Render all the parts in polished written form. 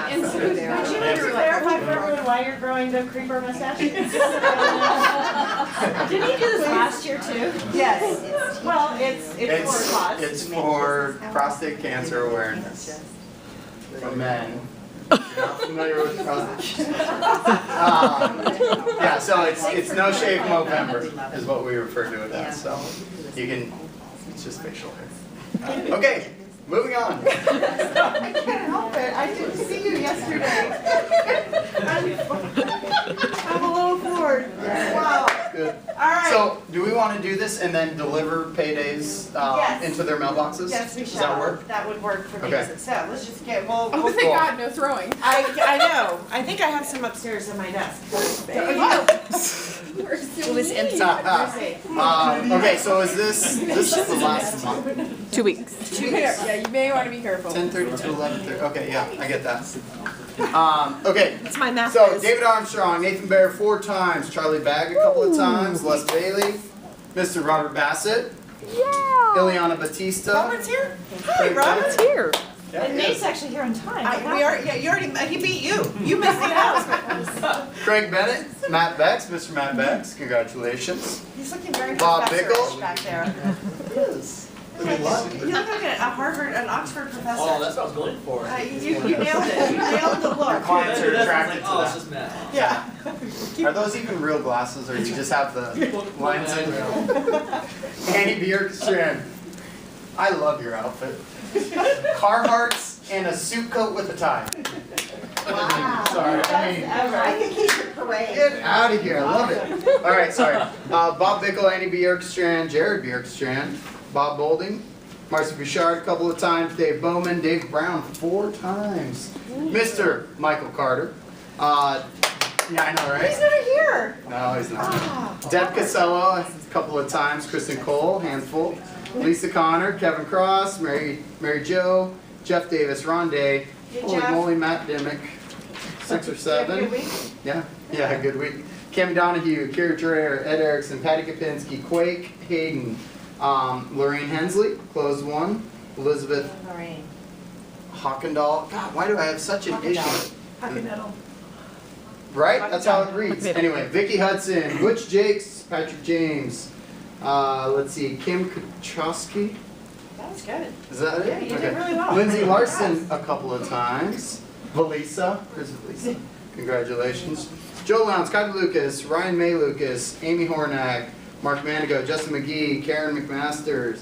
clarify for everyone why you're growing the creeper mustache? Didn't you do this last year too? Yes. Well, it's for a cause. It's for prostate cancer awareness for men. If you're not familiar with prostate yeah, so it's No Shave Movember is what we refer to it as. So you can, it's just facial hair. Okay, moving on. I can't help it. I didn't see you yesterday. I'm a little bored. Wow. Good. All right. So, do we want to do this and then deliver paydays Yes. into their mailboxes? Yes, we Does shall. that work? That would work for me. Okay. So let's just get. Well, Oh, thank God, no throwing. I know. I think I have some upstairs in my desk. It was empty. Okay, so is this is the last month? 2 weeks. Yeah, you may want to be careful. 10:30 to 11:30. Okay, yeah, I get that. Okay. It's my math. So David Armstrong, Nathan Baer 4 times, Charlie Bagg a couple of times, Les Bailey, Mr. Robert Bassett, Yeah. Ileana Batista. Robert's here. Hi, Craig Robert. Bennett. Here. Yeah, And he Nate's is. actually here on time. We are. Yeah, you already. He beat you. You missed the announcement. Craig Bennett, Matt Bex, Mr. Matt Bex, congratulations. He's looking very Bob professorish Bickle. back there. Yes. You look like a Harvard, an Oxford professor. Oh, that's what I was going for. You nailed it. You nailed the look. Clients are attracted to Oh, it's that. just Matt. Yeah. Are those even real glasses, or you just have the lines in? Annie Bjorkstrand, I love your outfit. Carhartts and a suit coat with a tie. Wow. Sorry, I mean, I think he should parade. get out of here, I love it. All right, sorry. Bob Bickle, Annie Bjorkstrand, Jared Bjorkstrand, Bob Bolding, Marcy Bouchard a couple of times, Dave Bowman, Dave Brown 4 times, Mr. Michael Carter. Yeah, I know, right? He's not here. No, he's not. Ah. Deb Casello a couple of times, Kristen Cole, handful, Lisa Connor, Kevin Cross, Mary Jo, Jeff Davis, Ron Day, Hey, holy Jeff. moly, Matt Dimmick, 6 or 7. Good week? Yeah, good week. Cami Donahue, Kira Dreher, Ed Erickson, Patty Kapinski, Quake Hayden, Lorraine Hensley, closed 1, Elizabeth Lorraine. Hawkendahl. God, why do I have such an issue? Hawkendahl. Right? That's how it reads. Anyway, Vicky Hudson, Butch Jakes, Patrick James. Let's see, Kim Kuchowski. That was good. Is that it? Yeah, you did really well. Lindsay Larson a couple of times. Valisa. Where's Valisa? Congratulations. Joe Lowndes, Kylie Lucas, Ryan May Lucas, Amy Hornack, Mark Manigo, Justin McGee, Karen McMasters.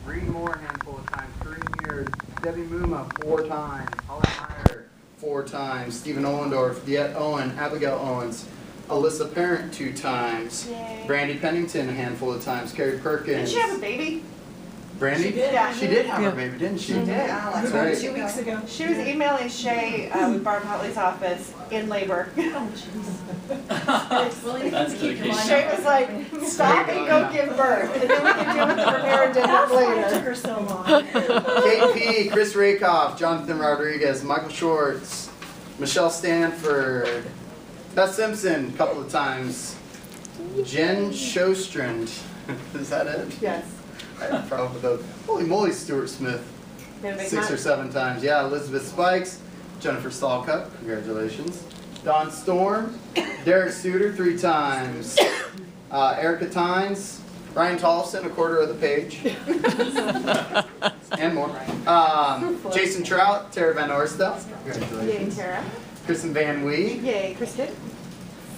Bree Moore a handful of times. Corinne Muir, Debbie Muma 4 times. Holly Meyer 4 times. Stephen Ollendorf, Diet Owen, Abigail Owens. Alyssa Parent 2 times. Yay. Brandy Pennington a handful of times. Carrie Did Perkins. she have a baby? Brandy? She did. She did have her baby, didn't she? She did. That's right. 2 weeks ago. She was emailing Shay with Barb Hotley's office in labor. That's dedication. Shay was like, stop and go give birth, and then we can deal with the repair and That's why it later. took her so long. Kate P., Chris Rakoff, Jonathan Rodriguez, Michael Schwartz, Michelle Stanford, Beth Simpson a couple of times, Jen Shostrand. Is that it? Yes. I have trouble with those. Holy moly, Stuart Smith. Been a big 6 or month. 7 times. Yeah, Elizabeth Spikes, Jennifer Stallcup, congratulations. Don Storm, Derek Suter 3 times. Erica Tynes, Ryan Tollefson, a quarter of the page. And more. Jason Trout, Tara Van Orstel, Yay, congratulations. Tara. Kristen Van Wee, Yay, Kristen.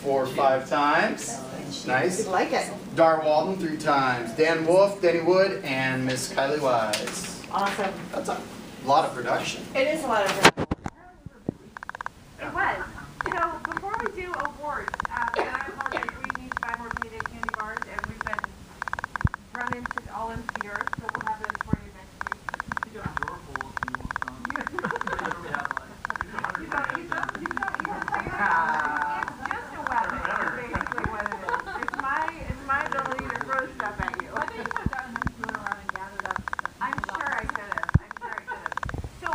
4 or 5 times. Nice. You'd like it. Dar Walden 3 times. Dan Wolf, Denny Wood, and Miss Kylie Wise. Awesome. That's a lot of production. It is a lot of work. It was. So before we do awards, and I apologize, we need 5 more payday candy bars, and we've been run into all into the earth, so we'll have those for you next week. You don't, you don't play with it. It's just a weapon, is basically what it is. It's my ability to throw stuff at you. I think you could have gotten this going around and gathered up. I'm sure I could have. So,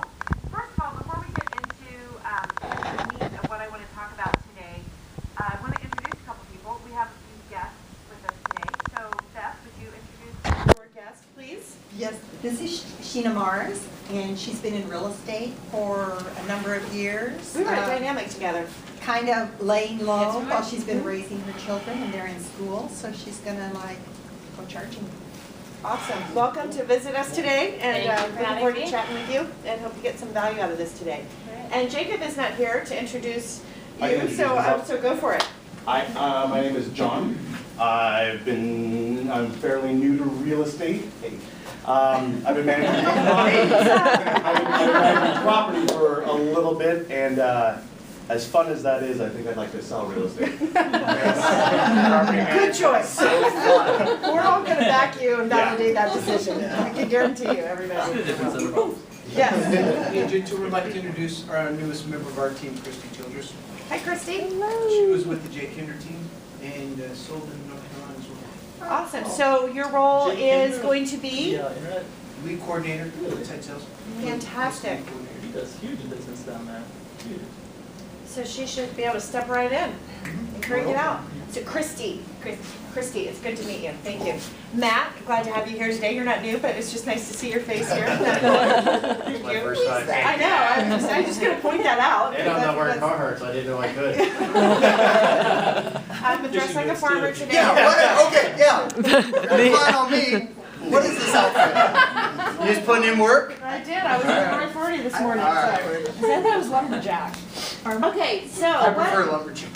first of all, before we get into the meat of what I want to talk about today, I want to introduce a couple people. We have a few guests with us today. So, Beth, would you introduce your guest, please? Yes, this is Sheena Mars. and she's been in real estate for a number of years. We were at Dynamic together. Kind of laying low That's right. while she's been raising her children and they're in school, so she's gonna like go charging. Awesome. Welcome to visit us today, and Thank you for looking forward to having me. chatting with you, and hope you get some value out of this today. And Jacob is not here to introduce I can you, introduce so myself. so go for it. Hi, my name is John. I'm fairly new to real estate. I've been managing property for a little bit, and as fun as that is, I think I'd like to sell real estate. Good choice. We're all going to back you and validate that decision. I can guarantee you, The everybody. difference in the roles. Yes. Agent, we'd like to introduce our newest member of our team, Christy Childress. Hi, Christy. She was with the Jake Kinder team and sold in North Carolina as well. Awesome. So your role is going to be Internet, Lead coordinator, inside sales. fantastic. Lead coordinator. he does huge business down there. Huge. So she should be able to step right in and crank it out. So Christy, it's good to meet you. Thank you. Matt, glad to have you here today. You're not new, but it's just nice to see your face here. Thank My you. first time. I know. I'm just going to point that out. And I'm not wearing That's- Carhartt, so I didn't know I could. I'm dressed like a farmer today. Yeah, what? Okay, yeah. That's fine on me. What is this outfit? You just putting in work? I did. I was in North 40 this morning. All right. So. I said that was lumberjack. Okay, so I what- prefer lumberjack.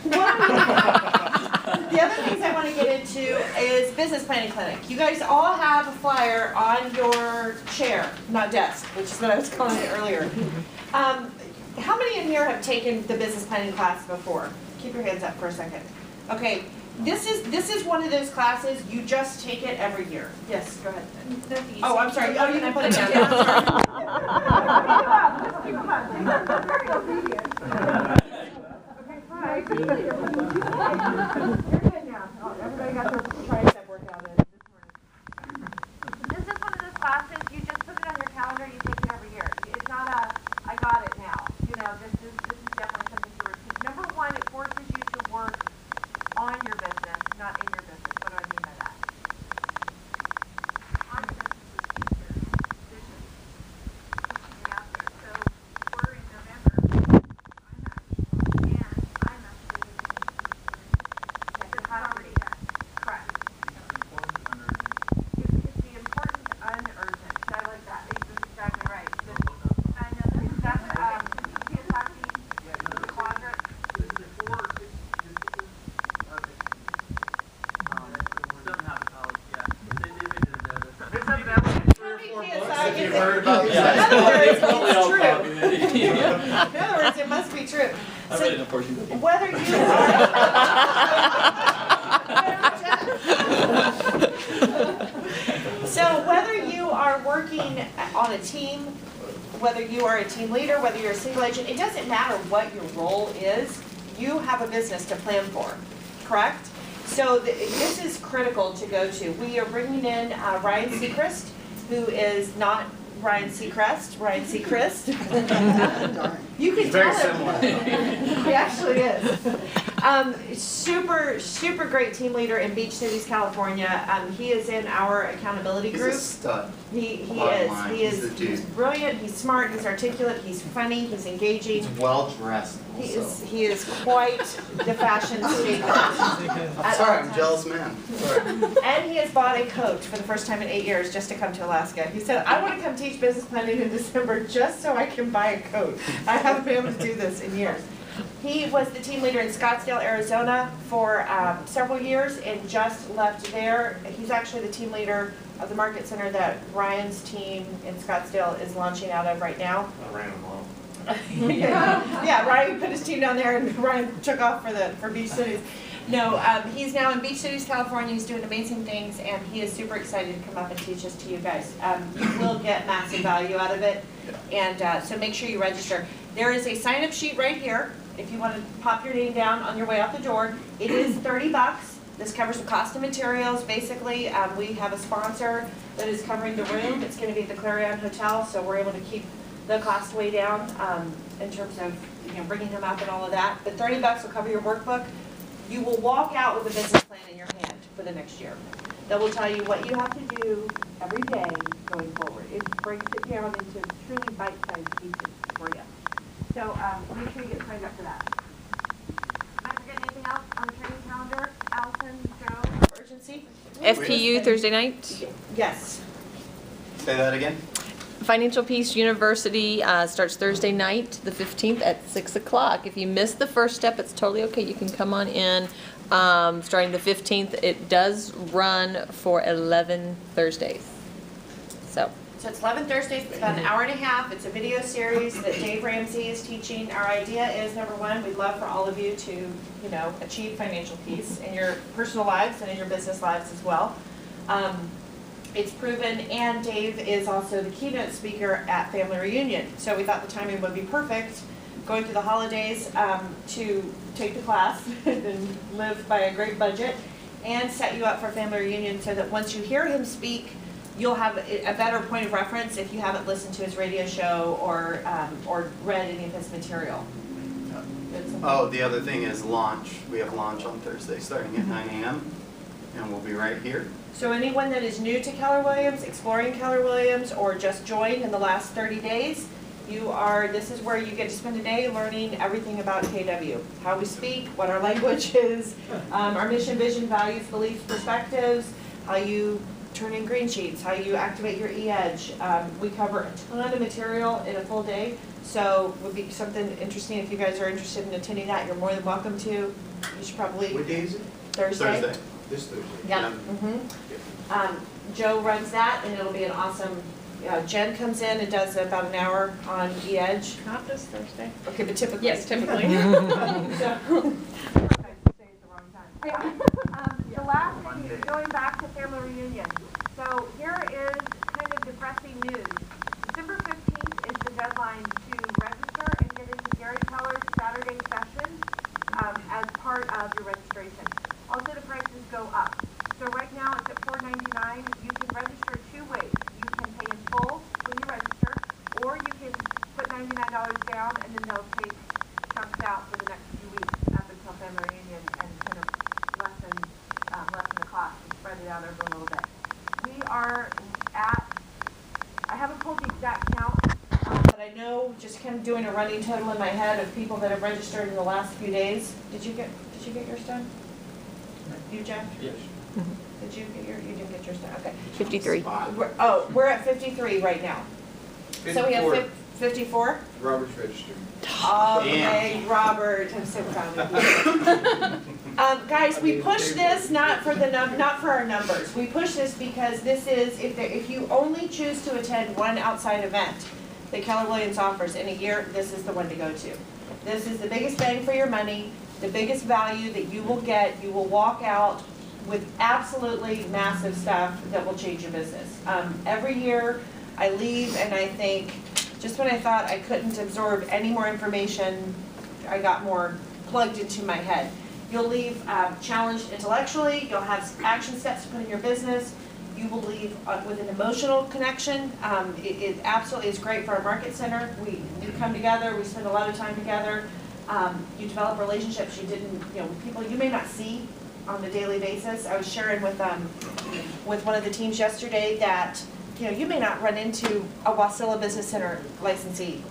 The other things I want to get into is business planning clinic. You guys all have a flyer on your chair, not desk, which is what I was calling it earlier. How many in here have taken the business planning class before? Keep your hands up for a second. Okay, this is one of those classes, you just take it every year. Yes, go ahead. Oh, I'm sorry. Oh, you can put it down. Yeah, I'm sorry. Very obedient. Okay, fine. You're good now. Oh, everybody got their tricep workout in this morning. This is one of those classes, you just put it on your calendar, you take it every year. It's not I got it now. You know, this is definitely something to repeat. Number one, it forces you to work on your business, not in your business. What do I mean by that? On your business is vision. Keeping it out there. So we're in November. I'm actually the property. Correct. It's the important unurgent. I like that. That's exactly right. I know that's Kiyosaki quadrant. Doesn't have a college, yeah. They did it. You've heard about these In guys. other words, Probably all it's copy true. me. In other words, it must be true. I'm So ready to fortune cookie. whether you are so whether you are working on a team, whether you are a team leader, whether you're a single agent, it doesn't matter what your role is. You have a business to plan for, correct? So this is critical to go to. We are bringing in Ryan Seacrest, who is not Ryan Seacrest, Ryan Seacrest. You can Very tell him. similar. He actually is. Super great team leader in Beach Cities, California. He is in our accountability He's group. a stud. He Bottom is. line, He he's is. the dude. He's brilliant. He's smart. He's articulate. He's funny. He's engaging. He's well dressed. He is quite the fashion statement. I'm sorry, I'm a jealous man. Sorry. And he has bought a coach for the first time in 8 years just to come to Alaska. He said, I want to come teach business planning in December just so I can buy a coach. I haven't been able to do this in years. He was the team leader in Scottsdale, Arizona for several years and just left there. He's actually the team leader of the market center that Ryan's team in Scottsdale is launching out of right now. I ran them all. Yeah, Ryan put his team down there and Ryan took off for Beach Cities. No, he's now in Beach Cities, California. He's doing amazing things, and he is super excited to come up and teach this to you guys. You will get massive value out of it, and so make sure you register. There is a sign-up sheet right here. If you want to pop your name down on your way out the door, it is $30. This covers the cost of materials. Basically, we have a sponsor that is covering the room. It's going to be at the Clarion Hotel, so we're able to keep the cost way down in terms of bringing him up and all of that. But $30 will cover your workbook. You will walk out with a business plan in your hand for the next year. That will tell you what you have to do, every day going forward. It breaks it down into truly bite-sized pieces for you. So make sure you get signed up for that. Am I forgetting anything else on the training calendar? Allison, Joe? Urgency? FPU Thursday night. Yes. Say that again? Financial Peace University starts Thursday night, the 15th at 6 o'clock. If you missed the first step, it's totally okay. You can come on in. Starting the 15th, it does run for 11 Thursdays. So So it's 11 Thursdays, it's about an hour and a half. It's a video series that Dave Ramsey is teaching. Our idea is, number one, we'd love for all of you to, you know, achieve financial peace in your personal lives and in your business lives as well. It's proven, and Dave is also the keynote speaker at Family Reunion. So we thought the timing would be perfect, going through the holidays, to take the class and live by a great budget and set you up for Family Reunion so that once you hear him speak, you'll have a better point of reference if you haven't listened to his radio show or read any of his material. Oh, the other thing is launch. We have launch on Thursday starting at 9 a.m. and we'll be right here. So anyone that is new to Keller Williams, exploring Keller Williams, or just joined in the last 30 days, this is where you get to spend a day learning everything about KW. How we speak, what our language is, our mission, vision, values, beliefs, perspectives, how you turn in green sheets, how you activate your e-edge. We cover a ton of material in a full day, so it would be something interesting if you guys are interested in attending that. You're more than welcome to. You should probably. What day is it? Thursday. This Thursday. Yeah. Joe runs that, and it'll be an awesome. Jen comes in and does about an hour on e-edge. not this Thursday. Okay, but typically. Yes, typically. The last thing is going back to Family Reunion. So here is kind of depressing news. December 15th is the deadline to register and get into Gary Keller's Saturday session as part of your registration. Also, the prices go up. So right now it's at $4.99. You can register two ways. You can pay in full when you register, or you can put $99 down and then they'll take chunks out for the next few weeks up until Family Reunion and kind of lessen the cost and spread it out over a little bit. We are at, I haven't pulled the exact count, But I know, just kind of doing a running total in my head of people that have registered in the last few days. Did you get yours done? You, Jeff? Yes. Did you didn't get yours done, okay. 53. We're at 53 right now. So we have 54? Robert's registered. Okay, Robert, I'm so proud of you. Guys, we push this not for our numbers. We push this because this is, if you only choose to attend one outside event that Keller Williams offers in a year, this is the one to go to. This is the biggest bang for your money, the biggest value that you will get. You will walk out with absolutely massive stuff that will change your business. Every year I leave and I think, just when I thought I couldn't absorb any more information, I got more plugged into my head. You'll leave challenged intellectually, you'll have action steps to put in your business, you will leave with an emotional connection. It absolutely is great for our market center. We come together, we spend a lot of time together. You develop relationships you didn't, people you may not see on a daily basis. I was sharing with one of the teams yesterday that you may not run into a Wasilla Business Center licensee.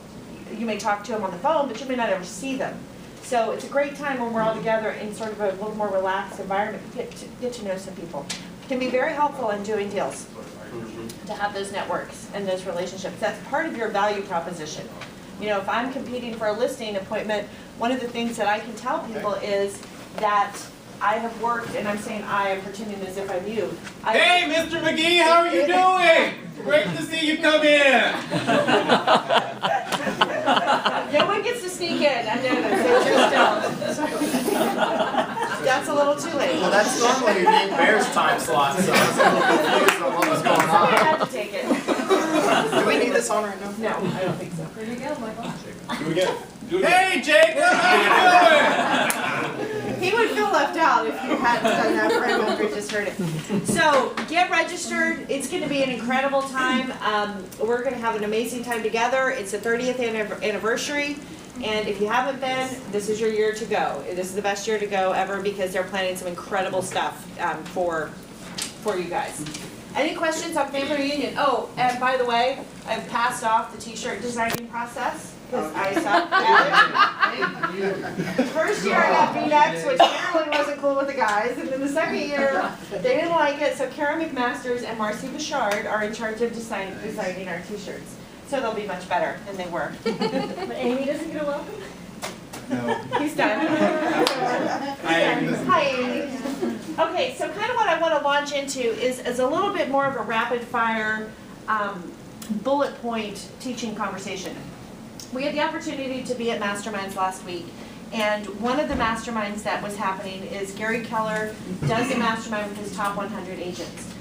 You may talk to them on the phone, but you may not ever see them. So it's a great time when we're all together in sort of a little more relaxed environment. You get to know some people. It can be very helpful in doing deals to have those networks and those relationships. That's part of your value proposition. If I'm competing for a listing appointment, one of the things that I can tell people is that I have worked, and I'm saying I'm pretending as if I'm you. Hey, Mr. McGee, how are you doing? Great to see you come in. No one gets to sneak in. I know that. So that's a little too late. Well, that's normally the Bears time slot, so I was a little confused on what was going Somebody on. had to take it. Do we need this on right now? No, I don't think so. There you go, Michael. Do it again. Hey, Jacob, how you doing? He would feel left out if you hadn't done that for him after he just heard it. So get registered. It's going to be an incredible time. We're going to have an amazing time together. It's the 30th anniversary. And if you haven't been, this is your year to go. This is the best year to go ever because they're planning some incredible stuff for you guys. Any questions on family reunion? Oh, and by the way, I've passed off the t-shirt designing process, because I suck at it. First year I got V-necks, which apparently wasn't cool with the guys, and then the second year, they didn't like it, so Kara McMasters and Marcy Bouchard are in charge of designing our t-shirts. So they'll be much better than they were. But Amy doesn't get a welcome? No. He's done. Hi, Amy. Okay, so kind of what I want to launch into is a little bit more of a rapid fire bullet point teaching conversation. We had the opportunity to be at Masterminds last week, and one of the masterminds that was happening is Gary Keller does a mastermind with his top 100 agents.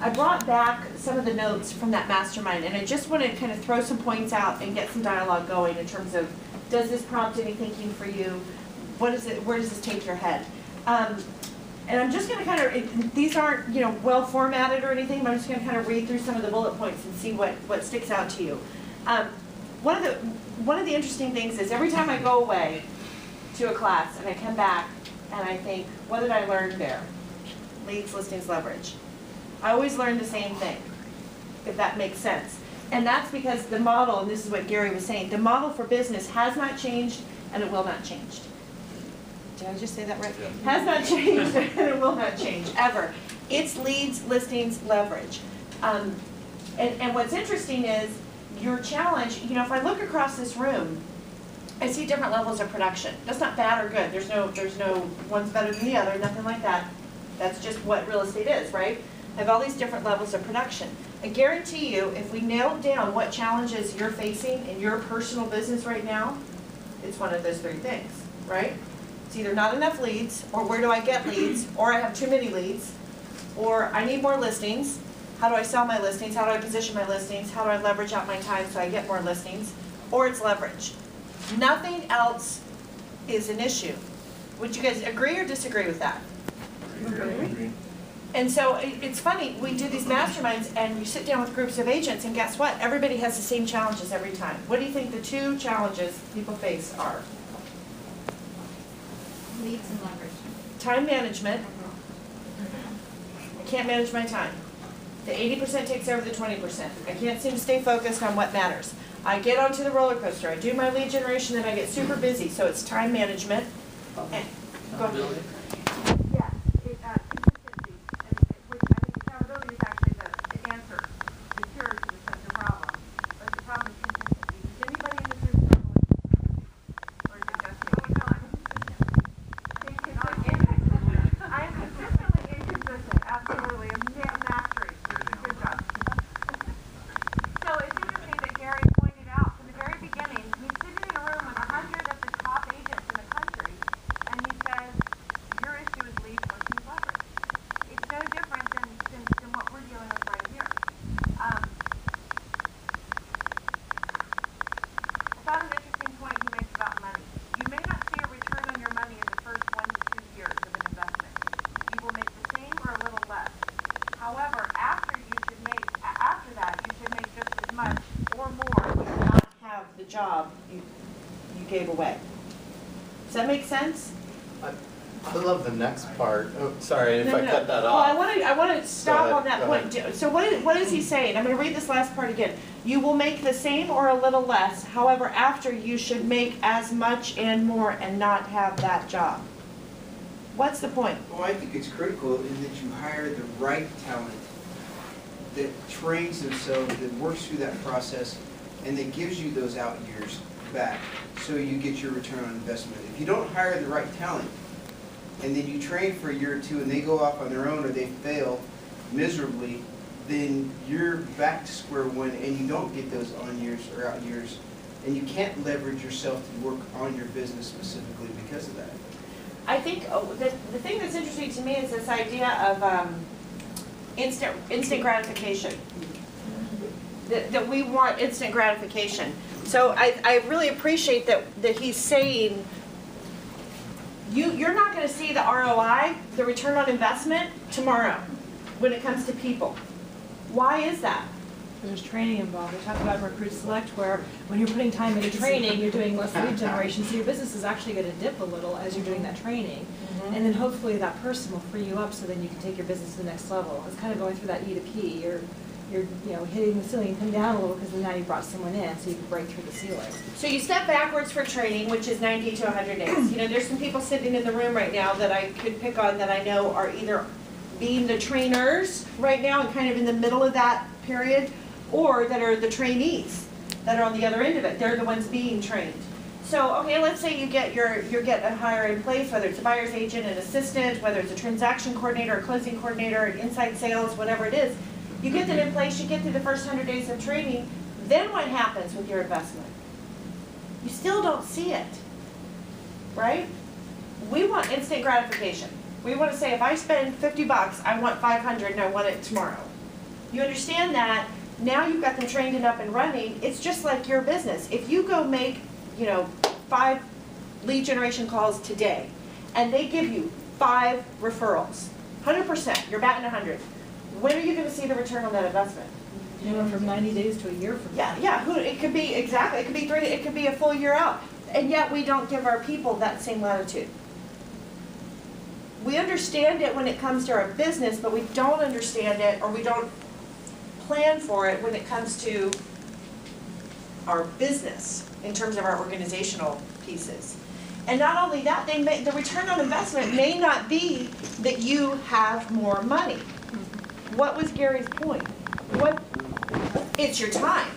I brought back some of the notes from that mastermind, and I just want to kind of throw some points out and get some dialogue going in terms of, does this prompt any thinking for you? What is it? Where does this take your head? And I'm just going to kind of, these aren't, you know, well formatted or anything, but I'm just going to kind of read through some of the bullet points and see what sticks out to you. One of the interesting things is every time I go away to a class and I come back and I think, what did I learn there? Leads, listings, leverage. I always learn the same thing, if that makes sense. And that's because the model, and this is what Gary was saying, the model for business has not changed and it will not change. Did I just say that right? Yeah. Has not changed and it will not change, ever. It's leads, listings, leverage. And what's interesting is your challenge, you know, if I look across this room, I see different levels of production. That's not bad or good. There's no one's better than the other, nothing like that. That's just what real estate is, right? I have all these different levels of production. I guarantee you, if we nailed down what challenges you're facing in your personal business right now, it's one of those three things, right? It's either not enough leads, or where do I get leads, or I have too many leads, or I need more listings. How do I sell my listings? How do I position my listings? How do I leverage out my time so I get more listings? Or it's leverage. Nothing else is an issue. Would you guys agree or disagree with that? Agree. And so it's funny, we do these masterminds and you sit down with groups of agents and guess what? Everybody has the same challenges every time. What do you think the two challenges people face are? Leads and leverage. Time management. I can't manage my time. The 80% takes over the 20%. I can't seem to stay focused on what matters. I get onto the roller coaster. I do my lead generation, then I get super busy. So it's time management. And, go ahead. Yeah, consistency, which I think accountability is actually the answer, the cure to such a problem. But the problem is consistency. Does anybody in this room struggle with consistency? Or is it just me? I am consistently inconsistent, absolutely. Mastery. Good job. So it's interesting that Gary pointed out from the very beginning, he's sitting in a room with 100 of the top agents in the country, and he says, your issue is leads, listings, leverage. It's no different than what we're dealing with right here. I thought an interesting point he makes about money. You may not see a return on your money in the first 1 to 2 years of an investment. You will make the same or a little less. However, after that, you should make just as much or more. You do not have the job you gave away. Does that make sense? I love the next part. Oh, sorry if No, I no. cut that Well, off. I want to stop ahead, on that go point. So what is he saying? I'm going to read this last part again. You will make the same or a little less. However, after you should make as much and more and not have that job. What's the point? Well, I think it's critical in that you hire the right talent that trains themselves, that works through that process, and that gives you those out years back so you get your return on investment. If you don't hire the right talent, and then you train for a year or two and they go off on their own or they fail miserably, then you're back to square one and you don't get those on years or out years. And you can't leverage yourself to work on your business specifically because of that. I think the thing that's interesting to me is this idea of instant gratification. That we want instant gratification. So I really appreciate that he's saying you're not going to see the ROI, the return on investment, tomorrow when it comes to people. Why is that? there's training involved. We talk about Recruit Select where when you're putting time into training, you're doing less lead generation, so your business is actually gonna dip a little as you're doing that training. And then hopefully that person will free you up so then you can take your business to the next level. It's kind of going through that E to P. You're hitting the ceiling and come down a little because now you brought someone in so you can break through the ceiling. So you step backwards for training, which is 90 to 100 days. You know, there's some people sitting in the room right now that I could pick on that I know are either being the trainers right now and kind of in the middle of that period, or that are the trainees that are on the other end of it. They're the ones being trained. So, okay, let's say you get a hire in place, whether it's a buyer's agent, an assistant, whether it's a transaction coordinator, a closing coordinator, an inside sales, whatever it is. You get that in place, you get through the first 100 days of training, then what happens with your investment? You still don't see it, right? We want instant gratification. We want to say, if I spend $50, I want 500 and I want it tomorrow. You understand that, now you've got them trained and up and running, it's just like your business. If you go make, 5 lead generation calls today, and they give you 5 referrals, 100%, you're batting 100. When are you going to see the return on that investment? Anywhere from 90 days to a year from now. Yeah, it could be, exactly, it could be 3, it could be a full year out. And yet we don't give our people that same latitude. We understand it when it comes to our business, but we don't understand it, or we don't plan for it when it comes to our business in terms of our organizational pieces. And not only that, the return on investment may not be that you have more money. What was Gary's point? It's your time.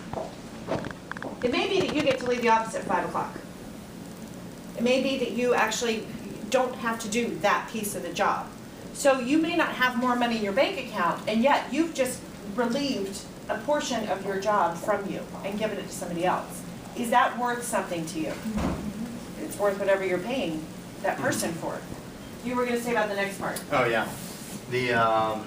It may be that you get to leave the office at 5 o'clock. It may be that you actually don't have to do that piece of the job. So you may not have more money in your bank account, and yet you've just relieved a portion of your job from you and given it to somebody else. Is that worth something to you? It's worth whatever you're paying that person for. You were going to say about the next part. Oh, yeah. The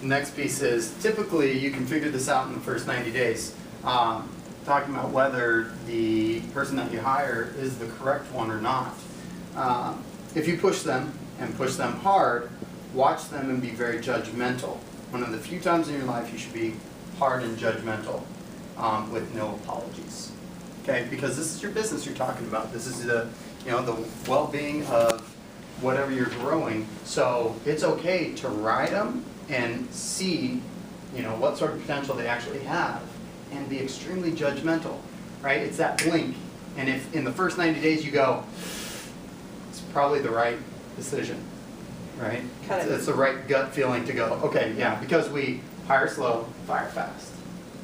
next piece is, typically you can figure this out in the first 90 days. Talking about whether the person that you hire is the correct one or not. If you push them, and push them hard, watch them and be very judgmental. One of the few times in your life you should be hard and judgmental with no apologies. Okay, because this is your business you're talking about. This is the well-being of whatever you're growing. So it's okay to ride them and see, what sort of potential they actually have, and be extremely judgmental, right? It's that blink. And if in the first 90 days you go, it's probably the right decision, right? It's the right gut feeling to go, okay, yeah, because we hire slow, fire fast.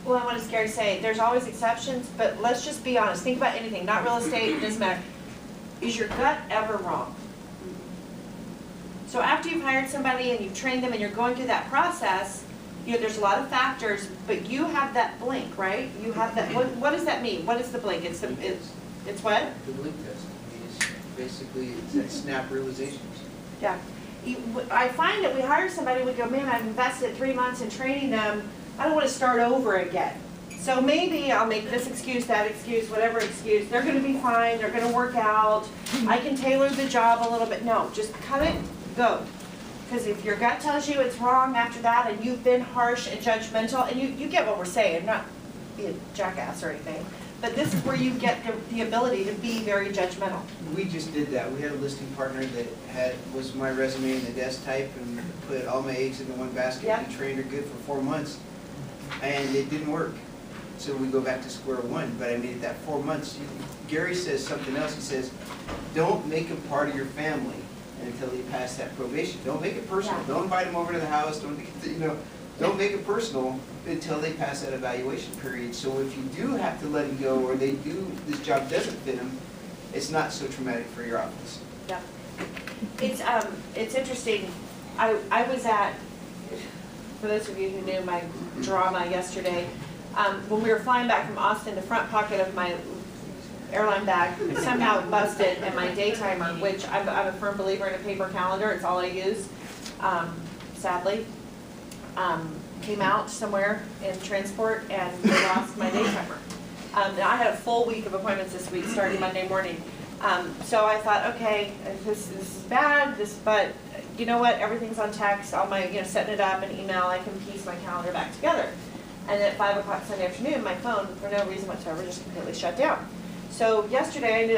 Well, what does Gary say? There's always exceptions, but let's just be honest. Think about anything, not real estate, it doesn't matter. Is your gut ever wrong? So after you've hired somebody and you've trained them and you're going through that process, there's a lot of factors, but you have that blink, right? You have that, what does that mean? What is the blink? It's what? The blink test. It's basically, it's that snap realizations. Yeah. I find that we hire somebody, we go, man, I've invested 3 months in training them, I don't want to start over again. So maybe I'll make this excuse, that excuse, whatever excuse. They're going to be fine, they're going to work out, I can tailor the job a little bit. No, just cut it, go. Because if your gut tells you it's wrong after that and you've been harsh and judgmental, and you get what we're saying, not be a jackass or anything, but this is where you get the ability to be very judgmental. We just did that. We had a listing partner that was my resume in the desk type and put all my eggs into one basket. Yep. We trained her good for 4 months, and it didn't work. So we go back to square one. But I mean, at that 4 months, Gary says something else. He says, don't make him part of your family until he passed that probation. Don't make it personal. Yeah. Don't invite him over to the house. Don't don't make it personal until they pass that evaluation period. So if you do have to let him go, or this job doesn't fit him, it's not so traumatic for your office. Yeah. It's interesting. I was at, for those of you who knew my drama yesterday, when we were flying back from Austin, the front pocket of my airline bag somehow busted, and my day timer, which I'm a firm believer in a paper calendar, it's all I use, sadly, came out somewhere in transport, and I lost my day timer. Now I had a full week of appointments this week, starting Monday morning. So I thought, okay, this is bad, but you know what? Everything's on text. All my, setting it up and email, I can piece my calendar back together. And then at 5 o'clock Sunday afternoon, my phone, for no reason whatsoever, just completely shut down. So yesterday,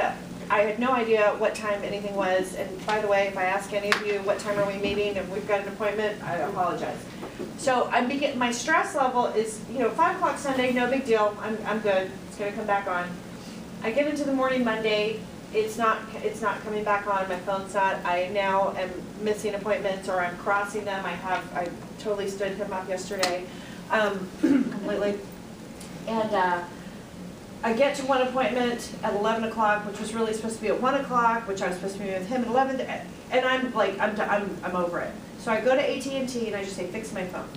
I had no idea what time anything was. And by the way, if I ask any of you, what time are we meeting and we've got an appointment, I apologize. So my stress level is, 5 o'clock Sunday, no big deal. I'm good. It's going to come back on. I get into the morning Monday. It's not coming back on. My phone's not. I now am missing appointments or I'm crossing them. I totally stood him up yesterday, completely. And I get to one appointment at 11 o'clock, which was really supposed to be at 1 o'clock, which I was supposed to be with him at 11, and I'm like, I'm over it. So I go to AT&T and I just say, fix my phone.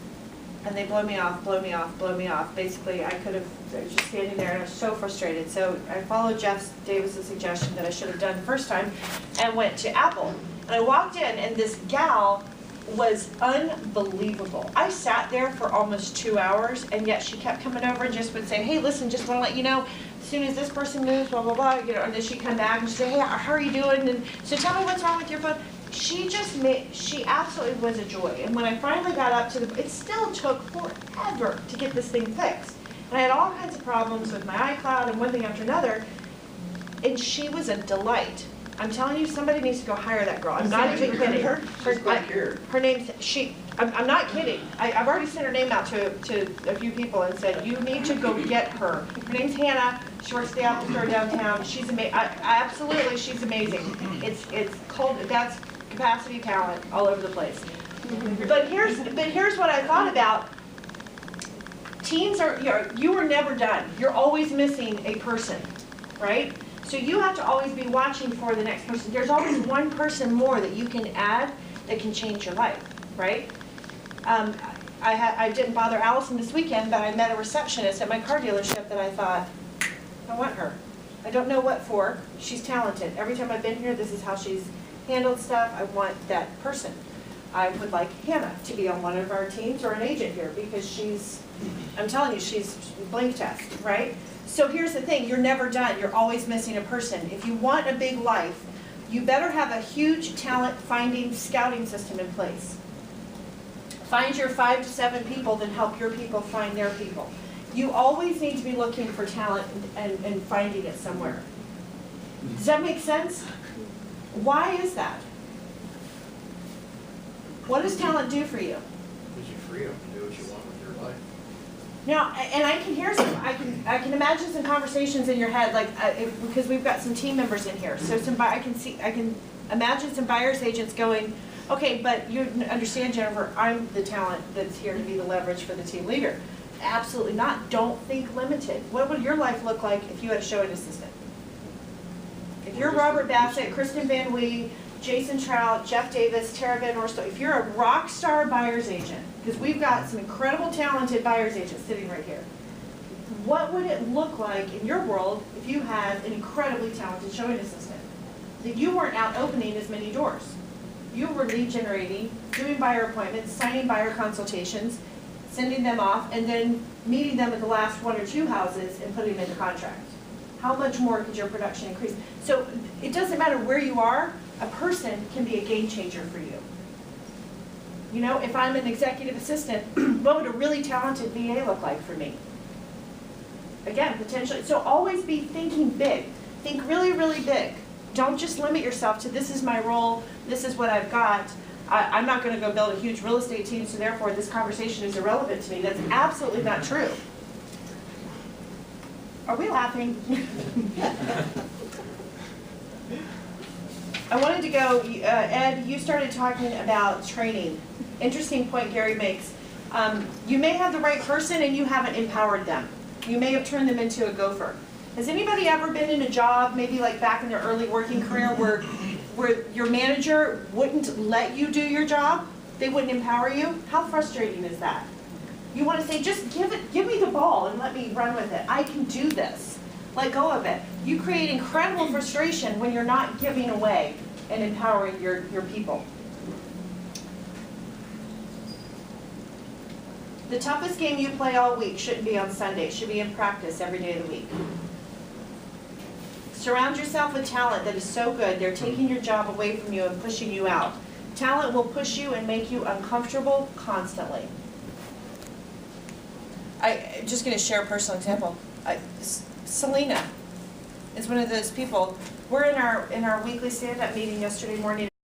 And they blow me off, blow me off, blow me off. Basically, I was just standing there and I was so frustrated. So I followed Jeff Davis's suggestion that I should have done the first time and went to Apple. And I walked in and this gal was unbelievable. I sat there for almost 2 hours, and yet she kept coming over and just would say, hey, listen, just want to let you know, as soon as this person moves, blah, blah, blah, and then she'd come back and she'd say, hey, how are you doing? And so tell me what's wrong with your phone. She absolutely was a joy. And when I finally got up to it still took forever to get this thing fixed. And I had all kinds of problems with my iCloud and one thing after another, and she was a delight. I'm telling you, somebody needs to go hire that girl. I'm not even kidding. Her name's, I'm not kidding. I've already sent her name out to a few people and said, you need to go get her. Her name's Hannah. She works at the Apple Store downtown. She's amazing. Absolutely, she's amazing. It's cold. That's capacity talent all over the place. But here's what I thought about. Teens you are never done. You're always missing a person, right? So you have to always be watching for the next person. There's always one person more that you can add that can change your life, right? I didn't bother Allison this weekend, but I met a receptionist at my car dealership that I thought, I want her. I don't know what for. She's talented. Every time I've been here, this is how she's handled stuff. I want that person. I would like Hannah to be on one of our teams or an agent here because I'm telling you, she's blink test, right? So here's the thing, you're never done. You're always missing a person. If you want a big life, you better have a huge talent finding scouting system in place. Find your 5 to 7 people, then help your people find their people. You always need to be looking for talent and finding it somewhere. Does that make sense? Why is that? What does talent do for you? Gives you freedom to do what you want with your life. Now, and I can hear I can imagine some conversations in your head, like because we've got some team members in here. So I can imagine some buyer's agents going, okay, but you understand, Jennifer, I'm the talent that's here to be the leverage for the team leader. Absolutely not. Don't think limited. What would your life look like if you had a showing assistant? If you're Robert Bassett, Kristen Van Wee, Jason Trout, Jeff Davis, Tara Van Orsto, if you're a rock star buyer's agent, because we've got some incredible talented buyer's agents sitting right here, what would it look like in your world if you had an incredibly talented showing assistant? That you weren't out opening as many doors. You were lead generating, doing buyer appointments, signing buyer consultations, sending them off, and then meeting them at the last 1 or 2 houses and putting them into contract. How much more could your production increase? So it doesn't matter where you are, a person can be a game changer for you. You know, if I'm an executive assistant, what would a really talented VA look like for me? Again, potentially, so always be thinking big. Think really, really big. Don't just limit yourself to this is my role, this is what I've got. I'm not going to go build a huge real estate team, so therefore this conversation is irrelevant to me. That's absolutely not true. Are we laughing? I wanted to go, Ed, you started talking about training. Interesting point Gary makes. You may have the right person and you haven't empowered them. You may have turned them into a gopher. Has anybody ever been in a job, maybe like back in their early working career, where your manager wouldn't let you do your job? They wouldn't empower you? How frustrating is that? You want to say, just give me the ball and let me run with it. I can do this. Let go of it. You create incredible frustration when you're not giving away and empowering your people. The toughest game you play all week shouldn't be on Sunday. It should be in practice every day of the week. Surround yourself with talent that is so good, they're taking your job away from you and pushing you out. Talent will push you and make you uncomfortable constantly. I'm just gonna share a personal example. Selena is one of those people. We're in our weekly stand-up meeting yesterday morning